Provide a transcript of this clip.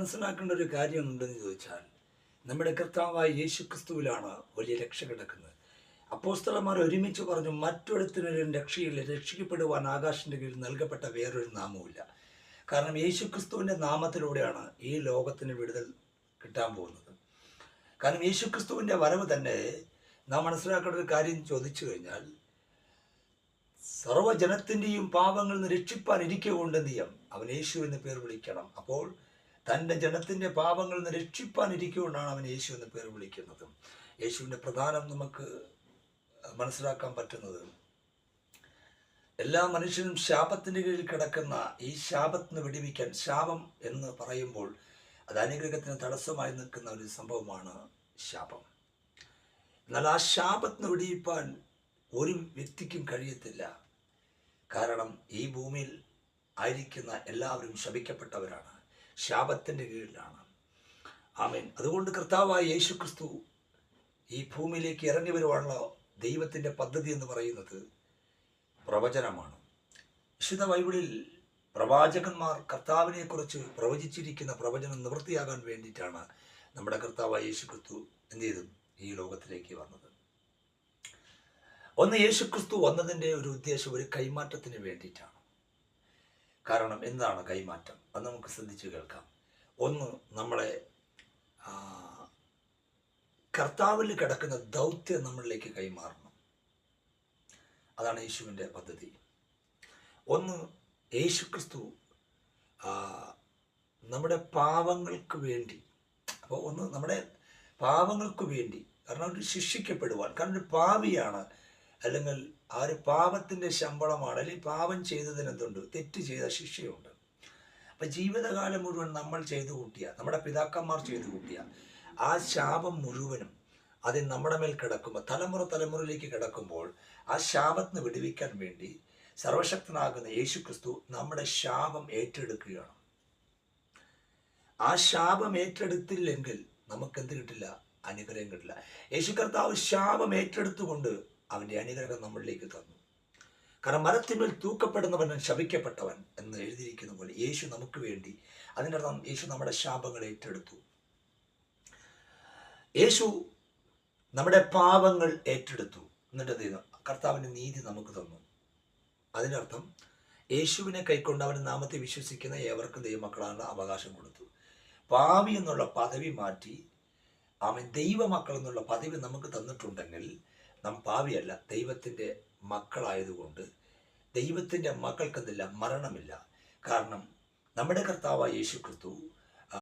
മനസ്സിലാക്കേണ്ട ഒരു കാര്യം ഉണ്ടെന്ന് ചോദിച്ചാൽ, നമ്മുടെ കർത്താവായ യേശു ക്രിസ്തുവിലാണ് വലിയ രക്ഷ കിടക്കുന്നത്. അപ്പോസ്തലന്മാർ ഒരുമിച്ച് പറഞ്ഞു, മറ്റൊരുത്തിനൊരു രക്ഷയില്ല, രക്ഷിക്കപ്പെടുവാൻ ആകാശത്തിൻ്റെ കീഴിൽ നൽകപ്പെട്ട വേറൊരു നാമവുമില്ല. കാരണം യേശു ക്രിസ്തുവിൻ്റെ നാമത്തിലൂടെയാണ് ഈ ലോകത്തിന് വിടുതൽ കിട്ടാൻ പോകുന്നത്. കാരണം യേശു ക്രിസ്തുവിൻ്റെ വരവ് തന്നെ നാം മനസ്സിലാക്കേണ്ട ഒരു കാര്യം ചോദിച്ചു കഴിഞ്ഞാൽ, സർവ്വജനത്തിൻ്റെയും പാപങ്ങളിൽ നിന്ന് രക്ഷിപ്പാൻ ഇരിക്കൊണ്ട് എന്ത് ചെയ്യാം? അവൻ യേശു എന്ന് പേർ വിളിക്കണം. അപ്പോൾ തൻ്റെ ജനത്തിൻ്റെ പാപങ്ങളിൽ നിന്ന് രക്ഷിപ്പാൻ ഇരിക്കൊണ്ടാണ് അവൻ യേശു എന്ന് പേർ വിളിക്കുന്നത്. യേശുവിൻ്റെ പ്രധാനം നമുക്ക് മനസ്സിലാക്കാൻ പറ്റുന്നത്, എല്ലാ മനുഷ്യനും ശാപത്തിൻ്റെ കീഴിൽ കിടക്കുന്ന ഈ ശാപത്തിന് വിടിവിക്കാൻ, ശാപം എന്ന് പറയുമ്പോൾ അത് അനുഗ്രഹത്തിന് തടസ്സമായി നിൽക്കുന്ന ഒരു സംഭവമാണ് ശാപം. എന്നാൽ ആ ശാപത്തിന് വിടിവിപ്പാൻ ഒരു വ്യക്തിക്കും കഴിയത്തില്ല. കാരണം ഈ ഭൂമിയിൽ ആയിരിക്കുന്ന എല്ലാവരും ശപിക്കപ്പെട്ടവരാണ്, ശാപത്തിൻ്റെ കീഴിലാണ്. ആമേൻ. അതുകൊണ്ട് കർത്താവായ യേശു ക്രിസ്തു ഈ ഭൂമിയിലേക്ക് ഇറങ്ങി വരുവാനുള്ള ദൈവത്തിൻ്റെ പദ്ധതി എന്ന് പറയുന്നത് പ്രവചനമാണ്. വിശുദ്ധ ബൈബിളിൽ പ്രവാചകന്മാർ കർത്താവിനെക്കുറിച്ച് പ്രവചിച്ചിരിക്കുന്ന പ്രവചനം നിവൃത്തിയാകാൻ വേണ്ടിയിട്ടാണ് നമ്മുടെ കർത്താവായ യേശു ക്രിസ്തു എന്ത് ചെയ്തു? ഈ ലോകത്തിലേക്ക് വന്നത്. ഒന്ന്, യേശു ക്രിസ്തു വന്നതിൻ്റെ ഒരു ഉദ്ദേശം ഒരു കൈമാറ്റത്തിന് വേണ്ടിയിട്ടാണ്. കാരണം എന്താണ് കൈമാറ്റം? അത് നമുക്ക് ശ്രദ്ധിച്ച് കേൾക്കാം. ഒന്ന്, നമ്മളെ കർത്താവിൽ കിടക്കുന്ന ദൗത്യം നമ്മളിലേക്ക് കൈമാറണം. അതാണ് യേശുവിൻ്റെ പദ്ധതി. ഒന്ന്, യേശു ക്രിസ്തു നമ്മുടെ പാവങ്ങൾക്ക് വേണ്ടി, അപ്പോൾ ഒന്ന് നമ്മുടെ പാവങ്ങൾക്ക് വേണ്ടി, കാരണം ഒരു ശിക്ഷിക്കപ്പെടുവാൻ, കാരണം ഒരു പാപിയാണ്, അല്ലെങ്കിൽ ആ ഒരു പാപത്തിൻ്റെ ശമ്പളമാണ്, അല്ലെങ്കിൽ പാപം ചെയ്തതിന് എന്തുണ്ട്? തെറ്റ് ചെയ്ത ശിക്ഷയുണ്ട്. അപ്പം ജീവിതകാലം മുഴുവൻ നമ്മൾ ചെയ്തു കൂട്ടിയ, നമ്മുടെ പിതാക്കന്മാർ ചെയ്തു കൂട്ടിയ ആ ശാപം മുഴുവനും അത് നമ്മുടെ മേൽ കിടക്കുമ്പോൾ, തലമുറയിലേക്ക് കിടക്കുമ്പോൾ, ആ ശാപത്തിന് വിടുവിക്കാൻ വേണ്ടി സർവശക്തനാകുന്ന യേശു ക്രിസ്തു നമ്മുടെ ശാപം ഏറ്റെടുക്കുകയാണ്. ആ ശാപം ഏറ്റെടുത്തില്ലെങ്കിൽ നമുക്ക് എന്ത് കിട്ടില്ല? അനുഗ്രഹം കിട്ടില്ല. യേശു കർത്താവ് ശാപം ഏറ്റെടുത്തുകൊണ്ട് അവൻ്റെ അനുഗ്രഹം നമ്മളിലേക്ക് തന്നു. കാരണം മരത്തിന്മേൽ തൂക്കപ്പെടുന്നവൻ ശപിക്കപ്പെട്ടവൻ എന്ന് എഴുതിയിരിക്കുന്ന പോലെ യേശു നമുക്ക് വേണ്ടി, അതിൻ്റെ അർത്ഥം യേശു നമ്മുടെ ശാപങ്ങൾ ഏറ്റെടുത്തു. യേശു നമ്മുടെ പാപങ്ങൾ ഏറ്റെടുത്തു. എന്നിട്ട് എന്ത് ചെയ്യുന്നു? കർത്താവിൻ്റെ നീതി നമുക്ക് തന്നു. അതിനർത്ഥം യേശുവിനെ കൈക്കൊണ്ട് അവൻ്റെ നാമത്തെ വിശ്വസിക്കുന്ന ഏവർക്കും ദൈവമക്കളാണ് അവകാശം കൊടുത്തു. പാപി എന്നുള്ള പദവി മാറ്റി അവൻ ദൈവമക്കൾ എന്നുള്ള പദവി നമുക്ക് തന്നിട്ടുണ്ടെങ്കിൽ നാം പാവിയല്ല, ദൈവത്തിൻ്റെ മക്കളായതുകൊണ്ട് ദൈവത്തിൻ്റെ മക്കൾക്കെന്തില്ല? മരണമില്ല. കാരണം നമ്മുടെ കർത്താവായ യേശു ക്രിസ്തു